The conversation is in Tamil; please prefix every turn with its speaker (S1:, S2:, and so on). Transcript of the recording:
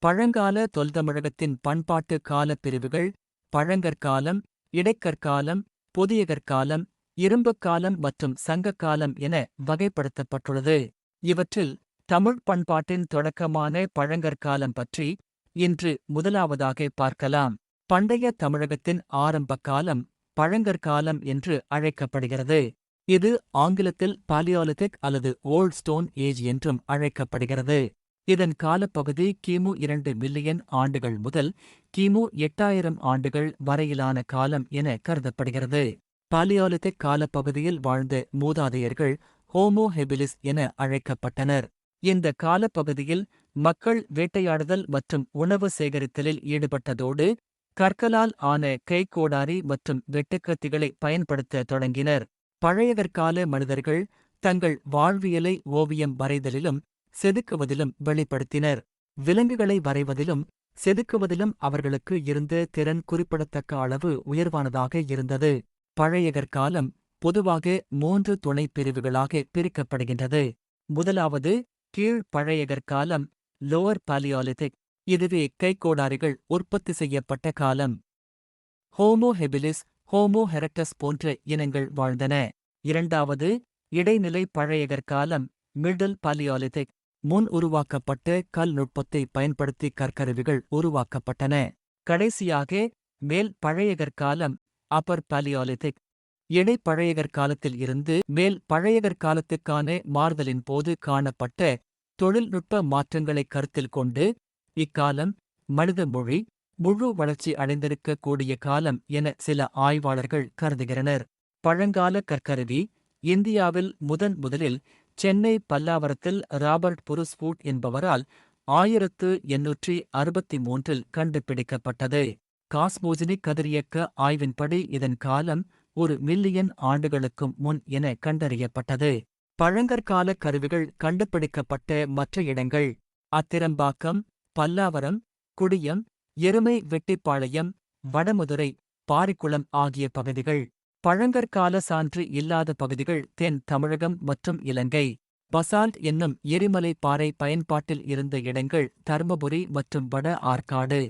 S1: பழங்கால தொல்தமிழகத்தின் பண்பாட்டு காலப் பிரிவுகள் பழங்கற்காலம், இடைக்கற்காலம், புதியகற்காலம், இரும்புக்காலம் மற்றும் சங்ககாலம் என வகைப்படுத்தப்பட்டுள்ளது. இவற்றில் தமிழ்ப் பண்பாட்டின் தொடக்கமான பழங்கற்காலம் பற்றி இன்று முதலாவதாக பார்க்கலாம். பண்டைய தமிழகத்தின் ஆரம்ப காலம் பழங்கற்காலம் என்று அழைக்கப்படுகிறது. இது ஆங்கிலத்தில் பாலியோலிதிக் அல்லது ஓல்ட் ஸ்டோன் ஏஜ் என்றும் அழைக்கப்படுகிறது. இதன் காலப்பகுதி கிமு 2 மில்லியன் ஆண்டுகள் முதல் கிமு 8000 ஆண்டுகள் வரையிலான காலம் என கருதப்படுகிறது. பாலியோலிதிக் காலப்பகுதியில் வாழ்ந்த மூதாதையர்கள் ஹோமோ ஹெபிலிஸ் என அழைக்கப்பட்டனர். இந்த காலப்பகுதியில் மக்கள் வேட்டையாடுதல் மற்றும் உணவு சேகரித்தலில் ஈடுபட்டதோடு கற்களால் ஆன கைக்கோடாரி மற்றும் வெட்டுக்கத்திகளை பயன்படுத்த தொடங்கினர். பழையகற்கால மனிதர்கள் தங்கள் வாழ்வியலை ஓவியம் வரைதலிலும் செதுக்குவதிலும் வெளிப்படுத்தினர். விலங்குகளை வரைவதிலும் செதுக்குவதிலும் அவர்களுக்கு இருந்த திறன் குறிப்பிடத்தக்க அளவு உயர்வானதாக இருந்தது. பழையகற்காலம் பொதுவாக 3 துணைப் பிரிவுகளாக பிரிக்கப்படுகின்றது. முதலாவது கீழ் பழையகற்காலம் லோவர் பாலியோலிதிக். இதுவே கைக்கோடாரிகள் உற்பத்தி செய்யப்பட்ட காலம். ஹோமோ ஹெபிலிஸ், ஹோமோ எரெக்டஸ் போன்ற இனங்கள் வாழ்ந்தன. இரண்டாவது இடைநிலை பழையகற்காலம் மிடில் பாலியோலிதிக். முன் உருவாக்கப்பட்ட கல் நுட்பத்தை பயன்படுத்தி கற்கருவிகள் உருவாக்கப்பட்டன. கடைசியாக மேல் பழையகற்காலம் அப்பர் பாலியோலிதிக். இடைப்பழையகற்காலத்தில் இருந்து மேல் பழையகற்காலத்துக்கான மாறுதலின் போது காணப்பட்ட தொழில்நுட்ப மாற்றங்களை கருத்தில் கொண்டு இக்காலம் மனித மொழி முழு வளர்ச்சி அடைந்திருக்கக்கூடிய காலம் என சில ஆய்வாளர்கள் கருதுகிறனர். பழங்கால கற்கருவி இந்தியாவில் முதலில் சென்னை பல்லாவரத்தில் ராபர்ட் புருஸ்ஃபுட் என்பவரால் 1863 கண்டுபிடிக்கப்பட்டது. காஸ்மோஜெனிக் கதிரியக்க ஆய்வின்படி இதன் காலம் 1 மில்லியன் ஆண்டுகளுக்கும் முன் என கண்டறியப்பட்டது. பழங்கற்கால கருவிகள் கண்டுபிடிக்கப்பட்ட மற்ற இடங்கள் அத்திரம்பாக்கம், பல்லாவரம், குடியம், எருமை வெட்டிப்பாளையம், வடமதுரை, பாரிக்குளம் ஆகிய பகுதிகள். பழங்கற்கால சான்று இல்லாத பகுதிகள் தென் தமிழகம் மற்றும் இலங்கை. பசால்ட் என்னும் எரிமலை பாறை பயன்பாட்டில் இருந்த இடங்கள் தர்மபுரி மற்றும் வட ஆற்காடு.